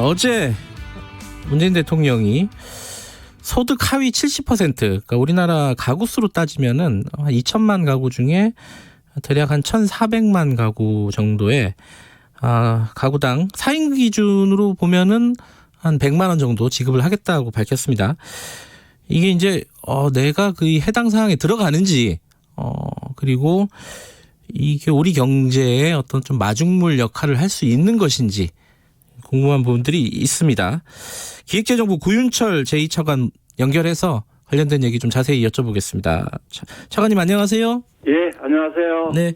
어제 문재인 대통령이 소득 하위 70%, 그러니까 우리나라 가구 수로 따지면은 한 2천만 가구 중에 대략 한 1,400만 가구 정도의 가구당 4인 기준으로 보면은 한 100만 원 정도 지급을 하겠다고 밝혔습니다. 이게 이제 내가 그 해당 사항에 들어가는지 그리고 이게 우리 경제에 어떤 좀 마중물 역할을 할 수 있는 것인지 궁금한 부분들이 있습니다. 기획재정부 구윤철 제2차관 연결해서 관련된 얘기 좀 자세히 여쭤보겠습니다. 차관님 안녕하세요. 예, 안녕하세요. 네,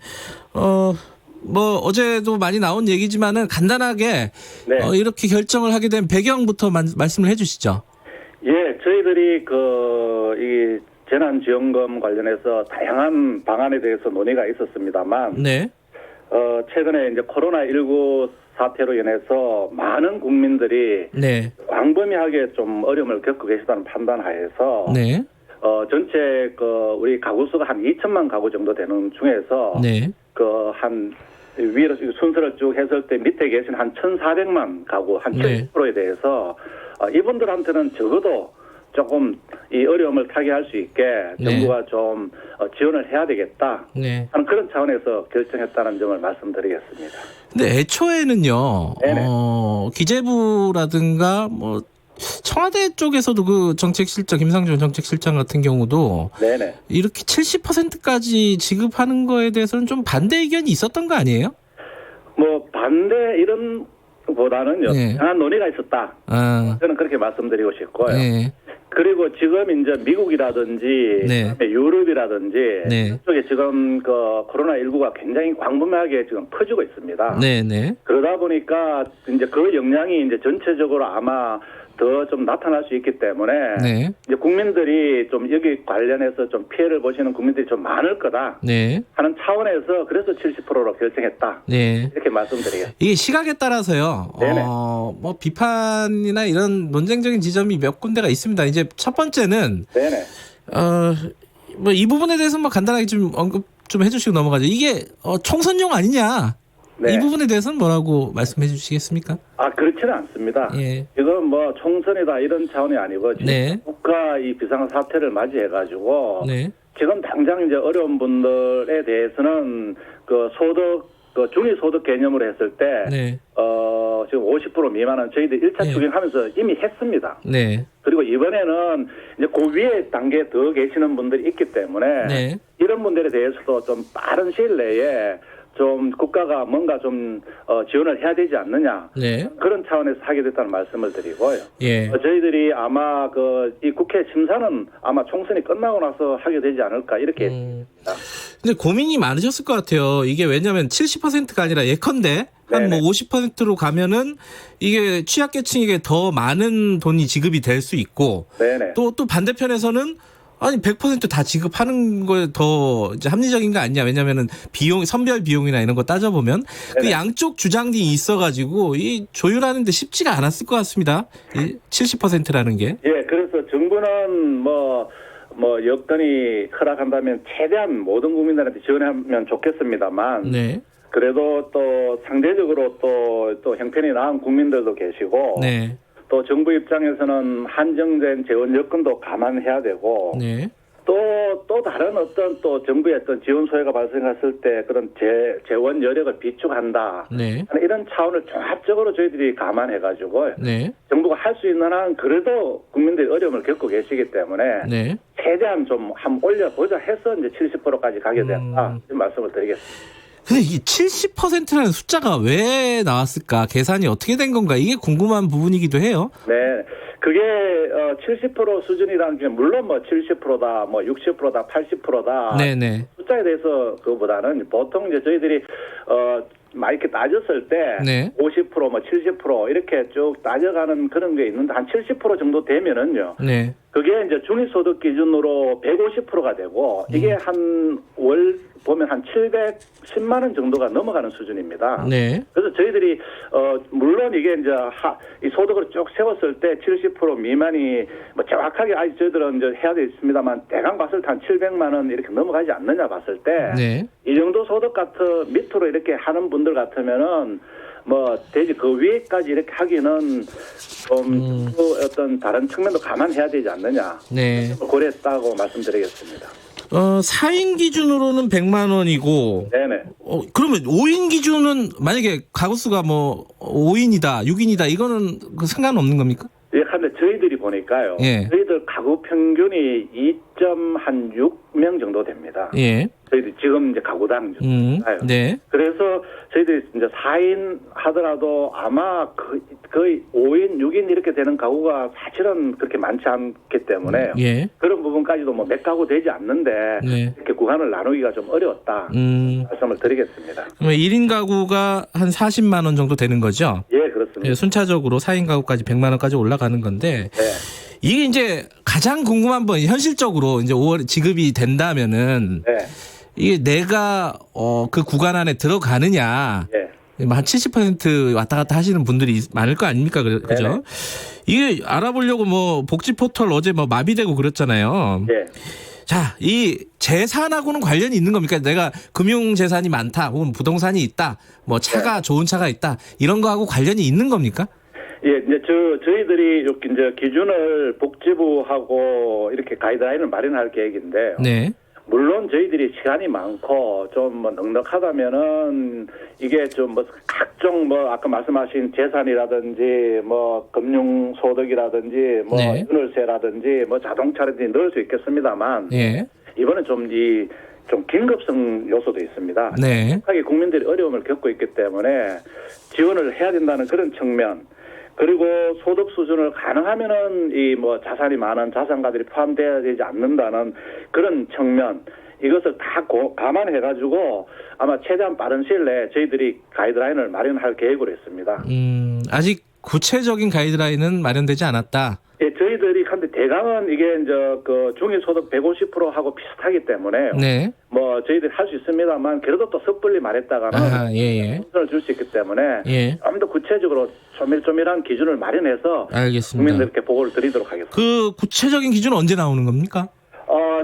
어제도 많이 나온 얘기지만은 간단하게 네. 이렇게 결정을 하게 된 배경부터 말씀을 해주시죠. 예, 저희들이 이 재난지원금 관련해서 다양한 방안에 대해서 논의가 있었습니다만, 네, 최근에 이제 코로나19 사태로 인해서 많은 국민들이 네, 광범위하게 좀 어려움을 겪고 계시다는 판단하에서 네, 전체 우리 가구 수가 한 2천만 가구 정도 되는 중에서 네, 한 위로 순서를 쭉 했을 때 밑에 계신 한 1,400만 가구 한 70%에 대해서 이분들한테는 적어도 조금 이 어려움을 타개할 수 있게 정부가 좀 지원을 해야 되겠다 네. 하는 그런 차원에서 결정했다는 점을 말씀드리겠습니다. 근데 애초에는요, 네네. 기재부라든가 청와대 쪽에서도 그 정책실장 김상조 정책실장 같은 경우도 네네. 이렇게 70%까지 지급하는 거에 대해서는 좀 반대 의견이 있었던 거 아니에요? 반대 이런 보다는요, 네. 다양한 논의가 있었다. 저는 그렇게 말씀드리고 싶고요. 네. 그리고 지금 이제 미국이라든지 네. 유럽이라든지 네. 이쪽에 지금 코로나19가 굉장히 광범위하게 지금 퍼지고 있습니다. 네, 네. 그러다 보니까 이제 그 영향이 이제 전체적으로 아마 더 좀 나타날 수 있기 때문에 네. 이제 국민들이 좀 여기 관련해서 좀 피해를 보시는 국민들이 좀 많을 거다 네. 하는 차원에서 그래서 70%로 결정했다. 네. 이렇게 말씀드리겠습니다. 이게 시각에 따라서요. 네네. 비판이나 이런 논쟁적인 지점이 몇 군데가 있습니다. 이제 첫 번째는 네네. 이 부분에 대해서 간단하게 좀 언급 좀 해주시고 넘어가죠. 이게 총선용 아니냐? 네. 이 부분에 대해서는 뭐라고 말씀해 주시겠습니까? 그렇지는 않습니다. 예. 지금 총선이다 이런 차원이 아니고 지금 네. 국가 이 비상 사태를 맞이해가지고 네. 지금 당장 이제 어려운 분들에 대해서는 중위소득 개념으로 했을 때 네. 지금 50% 미만은 저희들 1차 네. 추경하면서 이미 했습니다. 네. 그리고 이번에는 이제 그 위에 단계에 더 계시는 분들이 있기 때문에 네. 이런 분들에 대해서도 좀 빠른 시일 내에 좀 국가가 뭔가 좀 지원을 해야 되지 않느냐. 네. 그런 차원에서 하게 됐다는 말씀을 드리고요. 예. 저희들이 아마 이 국회 심사는 아마 총선이 끝나고 나서 하게 되지 않을까 이렇게 했습니다. 근데 고민이 많으셨을 것 같아요. 이게 왜냐하면 70%가 아니라 예컨대 한 50%로 가면은 이게 취약계층에게 더 많은 돈이 지급이 될 수 있고 네네. 또 반대편에서는 100% 다 지급하는 거에 더 이제 합리적인 거 아니냐. 왜냐면은 선별 비용이나 이런 거 따져보면 그 양쪽 주장이 있어가지고 이 조율하는데 쉽지가 않았을 것 같습니다. 이 70%라는 게. 예, 그래서 정부는 여건이 허락한다면 최대한 모든 국민들한테 지원하면 좋겠습니다만. 네. 그래도 또 상대적으로 또 형편이 나은 국민들도 계시고. 네. 또 정부 입장에서는 한정된 재원 여건도 감안해야 되고 네. 또 다른 또 정부의 지원 소요가 발생했을 때 그런 재원 여력을 비축한다. 네. 이런 차원을 종합적으로 저희들이 감안해가지고 네. 정부가 할 수 있는 한 그래도 국민들이 어려움을 겪고 계시기 때문에 네. 최대한 좀 한번 올려보자 해서 이제 70%까지 가게 됐다. 이런 말씀을 드리겠습니다. 근데 이 70%라는 숫자가 왜 나왔을까? 계산이 어떻게 된 건가? 이게 궁금한 부분이기도 해요. 네. 그게 70% 수준이라는 게 물론 70%다, 60%다, 80%다. 네네. 숫자에 대해서 그보다는 보통 이제 저희들이 이렇게 따졌을 때 네. 50%, 70% 이렇게 쭉 따져가는 그런 게 있는데 한 70% 정도 되면은요. 네. 그게 이제 중위소득 기준으로 150%가 되고 이게 한 월 보면 한 710만 원 정도가 넘어가는 수준입니다. 네. 그래서 저희들이 물론 이게 이제 이 소득을 쭉 세웠을 때 70% 미만이 정확하게 아직 저희들은 이제 해야 되겠습니다만 대강 봤을 때 한 700만 원 이렇게 넘어가지 않느냐 봤을 때 네. 이 정도 소득 밑으로 이렇게 하는 분들 같으면은 뭐 되지 그 위에까지 이렇게 하기는 좀 그 어떤 다른 측면도 감안해야 되지 않느냐. 네. 고려했다고 말씀드리겠습니다. 4인 기준으로는 100만 원이고 네네. 그러면 5인 기준은 만약에 가구수가 뭐 5인이다, 6인이다 이거는 그 상관없는 겁니까? 예, 근데 저희들이 보니까요. 예. 저희들 가구 평균이 2.6명 정도 됩니다. 예. 저희들 지금 이제 가구당 네. 그래서 저희들이 이제 4인 하더라도 아마 거의 5인, 6인 이렇게 되는 가구가 사실은 그렇게 많지 않기 때문에 예. 그런 부분까지도 뭐 몇 가구 되지 않는데 네. 이렇게 구간을 나누기가 좀 어려웠다 말씀을 드리겠습니다. 그러면 1인 가구가 한 40만 원 정도 되는 거죠? 예, 그렇습니다. 예, 순차적으로 4인 가구까지 100만 원까지 올라가는 건데 네. 이게 이제 가장 궁금한 건 현실적으로 이제 5월 지급이 된다면은 네. 이게 내가 그 구간 안에 들어가느냐 예. 한 70% 왔다 갔다 하시는 분들이 많을 거 아닙니까? 그죠? 네네. 이게 알아보려고 뭐 복지 포털 어제 뭐 마비되고 그랬잖아요. 예. 자, 이 재산하고는 관련이 있는 겁니까? 내가 금융 재산이 많다, 혹은 부동산이 있다, 뭐 차가 좋은 차가 있다 이런 거하고 관련이 있는 겁니까? 예, 이제 저희들이 이렇게 이제 기준을 복지부하고 이렇게 가이드라인을 마련할 계획인데요. 네. 물론 저희들이 시간이 많고 좀 뭐 넉넉하다면은 이게 좀 뭐 각종 뭐 아까 말씀하신 재산이라든지 뭐 금융 소득이라든지 뭐 네. 유월세라든지 뭐 자동차라든지 넣을 수 있겠습니다만 예. 이번에 좀 긴급성 요소도 있습니다. 네. 하게 국민들이 어려움을 겪고 있기 때문에 지원을 해야 된다는 그런 측면. 그리고 소득 수준을 가능하면은 이 뭐 자산이 많은 자산가들이 포함되어야 되지 않는다는 그런 측면. 이것을 다 감안해가지고 아마 최대한 빠른 시일 내에 저희들이 가이드라인을 마련할 계획으로 있습니다. 아직 구체적인 가이드라인은 마련되지 않았다. 예, 저희들이 근데 대강은 이게 이제 그 중위소득 150%하고 비슷하기 때문에 네. 뭐 저희들이 할 수 있습니다만 그래도 또 섣불리 말했다가는 예. 선을 줄 수 있기 때문에 예. 좀 더 구체적으로 조밀조밀한 기준을 마련해서 알겠습니다. 국민들께 보고를 드리도록 하겠습니다. 그 구체적인 기준은 언제 나오는 겁니까?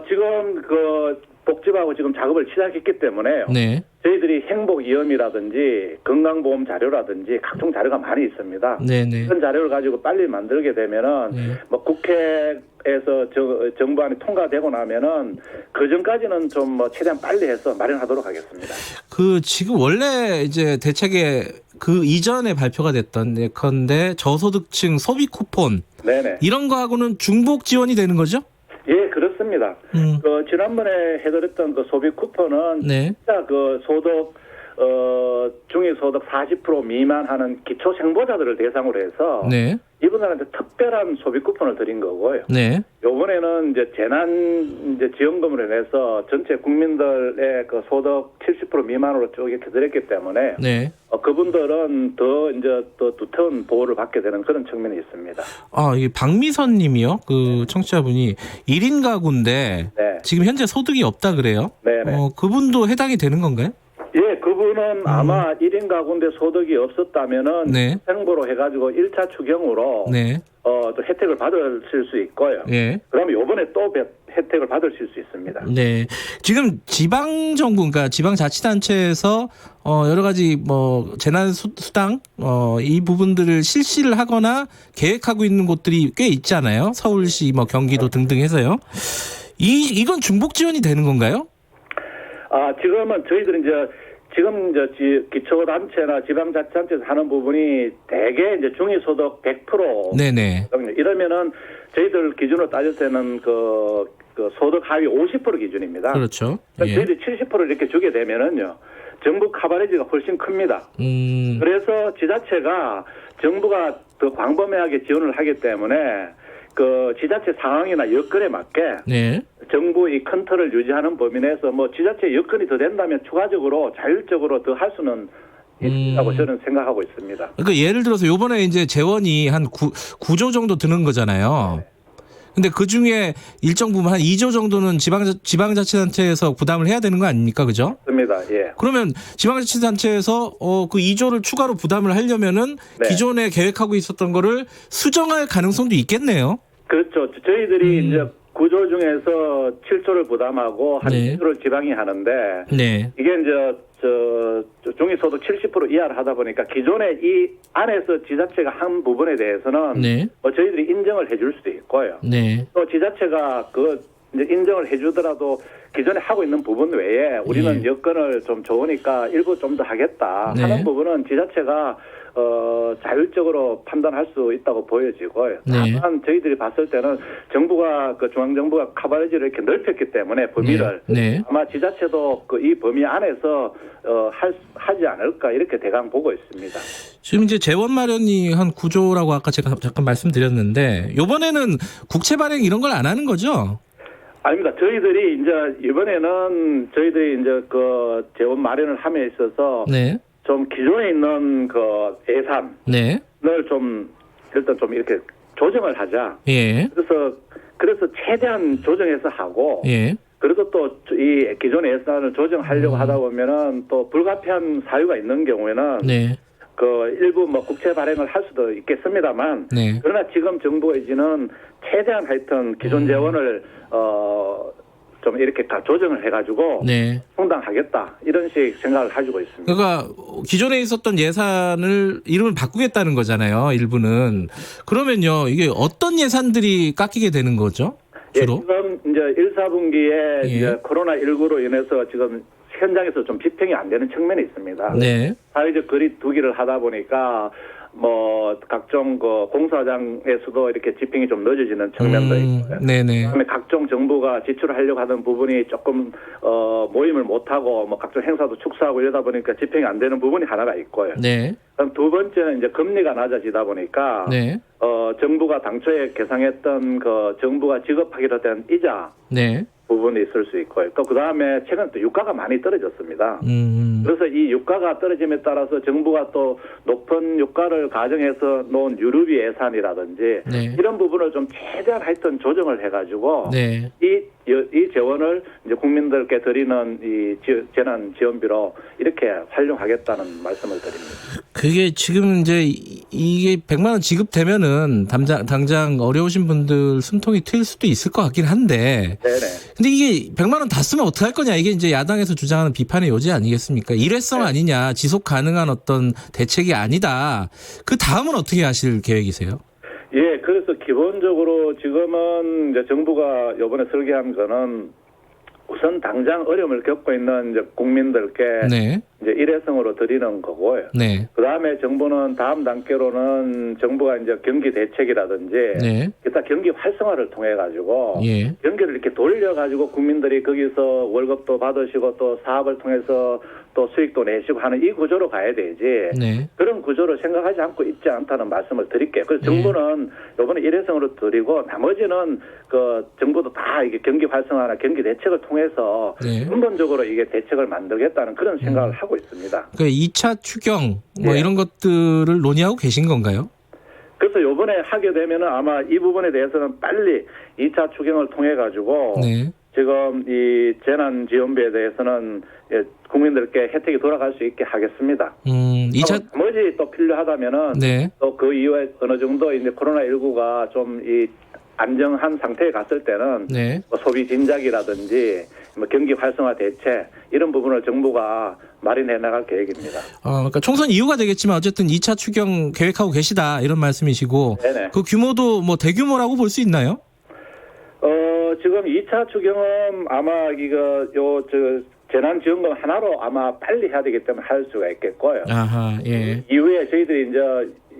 지금 그 복지부하고 지금 작업을 시작했기 때문에 네. 저희들이 행복위험이라든지 건강보험 자료라든지 각종 자료가 많이 있습니다. 네네. 그런 자료를 가지고 빨리 만들게 되면은 네. 뭐 국회에서 정부안이 통과되고 나면은 그 전까지는 좀 뭐 최대한 빨리 해서 마련하도록 하겠습니다. 그 지금 원래 이제 대책에 그 이전에 발표가 됐던 예컨대 저소득층 소비 쿠폰 네네. 이런 거하고는 중복 지원이 되는 거죠? 예, 그렇습니다. 지난번에 해드렸던 그 소비 쿠폰은 네. 진짜 그 소득 중위소득 40% 미만하는 기초 생보자들을 대상으로 해서 네. 이분들한테 특별한 소비 쿠폰을 드린 거고요. 네. 요번에는 이제 재난 이제 지원금으로 인해서 전체 국민들의 그 소득 70% 미만으로 쭉 이렇게 드렸기 때문에 네. 그분들은 더 두터운 보호를 받게 되는 그런 측면이 있습니다. 이게 박미선 님이요. 그 청취자분이 1인 가구인데 네. 지금 현재 소득이 없다 그래요. 네네. 그분도 해당이 되는 건가요? 예, 그분은 아마 1인 가구인데 소득이 없었다면은 네. 생보로 해가지고 1차 추경으로 네. 또 혜택을 받으실 수 있고요. 예. 그러면 요번에 또 혜택을 받으실 수 있습니다. 네. 지금 지방정부, 그러니까 지방자치단체에서 여러 가지 뭐 재난수당 이 부분들을 실시를 하거나 계획하고 있는 곳들이 꽤 있잖아요. 서울시, 뭐 경기도 등등 해서요. 이건 중복 지원이 되는 건가요? 지금은 저희들은 지금 기초단체나 지방자치단체에서 하는 부분이 대개 이제 중위소득 100%. 네네. 이러면은 저희들 기준으로 따질 때는 그 소득 하위 50% 기준입니다. 그렇죠. 예. 저희들이 70% 이렇게 주게 되면은요, 정부 커버리지가 훨씬 큽니다. 그래서 지자체가 정부가 더 광범위하게 지원을 하기 때문에 그 지자체 상황이나 여건에 맞게 네. 정부 이 컨트롤을 유지하는 범위 내에서 뭐 지자체 여건이 더 된다면 추가적으로 자율적으로 더 할 수는 있다고 저는 생각하고 있습니다. 그러니까 예를 들어서 요번에 이제 재원이 한 9조 정도 드는 거잖아요. 근데 그 중에 일정 부분 한 2조 정도는 지방자치단체에서 부담을 해야 되는 거 아닙니까? 그죠? 맞습니다. 예. 그러면 지방자치단체에서 그 2조를 추가로 부담을 하려면은 네. 기존에 계획하고 있었던 거를 수정할 가능성도 있겠네요. 그렇죠. 저희들이 이제 9조 중에서 7조를 부담하고 한 네. 2조를 지방이 하는데 네. 이게 이제 중위소득 70% 이하를 하다 보니까 기존에 이 안에서 지자체가 한 부분에 대해서는 네. 뭐 저희들이 인정을 해줄 수도 있고요. 네. 또 지자체가 그 이제 인정을 해주더라도 기존에 하고 있는 부분 외에 우리는 여건을 좀 좋으니까 일부 좀 더 하겠다 네. 하는 부분은 지자체가 자율적으로 판단할 수 있다고 보여지고요. 네. 다만 저희들이 봤을 때는 정부가 그 중앙정부가 커버리지를 이렇게 넓혔기 때문에 범위를 네. 아마 지자체도 그 이 범위 안에서 하지 않을까 이렇게 대강 보고 있습니다. 지금 이제 재원 마련이 한 9조라고 아까 제가 잠깐 말씀드렸는데 이번에는 국채 발행 이런 걸 안 하는 거죠? 아닙니다. 저희들이 이제 이번에는 저희들이 이제 그 재원 마련을 함에 있어서 네. 좀 기존에 있는 그 예산을 네. 좀 일단 좀 이렇게 조정을 하자. 예. 그래서 최대한 조정해서 하고. 예. 그래도 또 이 기존의 예산을 조정하려고 하다 보면은 또 불가피한 사유가 있는 경우에는 네. 그 일부 뭐 국채 발행을 할 수도 있겠습니다만. 네. 그러나 지금 정부가 이제는 최대한 하여튼 기존 재원을 좀 이렇게 다 조정을 해가지고 네. 충당하겠다 이런 식 생각을 가지고 있습니다. 그러니까 기존에 있었던 예산을 이름을 바꾸겠다는 거잖아요. 일부는. 그러면요. 이게 어떤 예산들이 깎이게 되는 거죠? 주로? 지금 이제 1, 4분기에 예. 이제 코로나19로 인해서 지금 현장에서 좀 집행이 안 되는 측면이 있습니다. 네. 사회적 거리 두기를 하다 보니까 뭐 각종 그 공사장에서도 이렇게 집행이 좀 늦어지는 측면도 있고요. 네네. 그다음에 각종 정부가 지출을 하려고 하는 부분이 조금 모임을 못 하고 뭐 각종 행사도 축소하고 이러다 보니까 집행이 안 되는 부분이 하나가 있고요. 네. 그럼 두 번째는 이제 금리가 낮아지다 보니까 네. 정부가 당초에 계상했던 그 정부가 지급하기로 된 이자 네. 부분이 있을 수 있고요. 또 그다음에 최근 또 유가가 많이 떨어졌습니다. 그래서 이 유가가 떨어짐에 따라서 정부가 또 높은 유가를 가정해서 놓은 유류비 예산이라든지 네. 이런 부분을 좀 최대한 하여튼 조정을 해가지고 네. 이 재원을 이제 국민들께 드리는 이 재난 지원비로 이렇게 활용하겠다는 말씀을 드립니다. 그게 지금 이제 이게 100만 원 지급되면은 당장 어려우신 분들 숨통이 트일 수도 있을 것 같긴 한데. 네네. 근데 이게 100만 원 다 쓰면 어떻게 할 거냐. 이게 이제 야당에서 주장하는 비판의 요지 아니겠습니까? 일회성 아니냐. 지속 가능한 어떤 대책이 아니다. 그 다음은 어떻게 하실 계획이세요? 예, 그래서 기본적으로 지금은 이제 정부가 이번에 설계한 거는 우선 당장 어려움을 겪고 있는 이제 국민들께 네. 이제 일회성으로 드리는 거고요. 네. 그 다음에 정부는 다음 단계로는 정부가 이제 경기 대책이라든지 네. 기타 경기 활성화를 통해 가지고 예. 경기를 이렇게 돌려 가지고 국민들이 거기서 월급도 받으시고 또 사업을 통해서 또 수익도 내시고 하는 이 구조로 가야 되지. 네. 그런 구조를 생각하지 않고 있지 않다는 말씀을 드릴게요. 그래서 정부는 이번에 일회성으로 드리고 나머지는 그 정부도 다 이게 경기 활성화나 경기 대책을 통해서 네. 근본적으로 이게 대책을 만들겠다는 그런 생각을 하고 있습니다. 그 2차 추경 뭐 네. 이런 것들을 논의하고 계신 건가요? 그래서 이번에 하게 되면은 아마 이 부분에 대해서는 빨리 2차 추경을 통해 가지고 네. 지금 이 재난지원비에 대해서는 국민들께 혜택이 돌아갈 수 있게 하겠습니다. 2차 나머지 또 필요하다면은 네. 또 그 이후에 어느 정도 이제 코로나19가 좀 이 안정한 상태에 갔을 때는 네. 뭐 소비 진작이라든지 뭐 경기 활성화 대책 이런 부분을 정부가 마련해 나갈 계획입니다. 그러니까 총선 이유가 되겠지만 어쨌든 2차 추경 계획하고 계시다 이런 말씀이시고 네네. 그 규모도 뭐 대규모라고 볼 수 있나요? 지금 2차 추경은 아마 재난지원금 하나로 아마 빨리 해야 되기 때문에 할 수가 있겠고요. 아하, 예. 이후에 저희들이 이제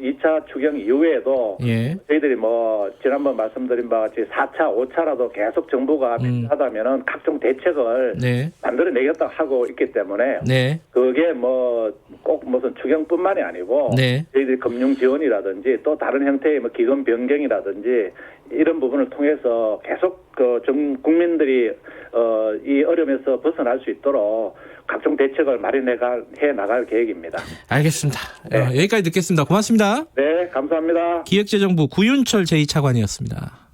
2차 추경 이후에도 예. 저희들이 뭐 지난번 말씀드린 바와 같이 4차, 5차라도 계속 정부가 필요하다면은 각종 대책을 네. 만들어내겠다고 하고 있기 때문에 네. 그게 뭐 꼭 무슨 추경뿐만이 아니고 네. 저희들이 금융 지원이라든지 또 다른 형태의 뭐 기금 변경이라든지 이런 부분을 통해서 계속 국민들이 이 어려움에서 벗어날 수 있도록 각종 대책을 마련해 나갈 계획입니다. 알겠습니다. 네. 여기까지 듣겠습니다. 고맙습니다. 네, 감사합니다. 기획재정부 구윤철 제2차관이었습니다.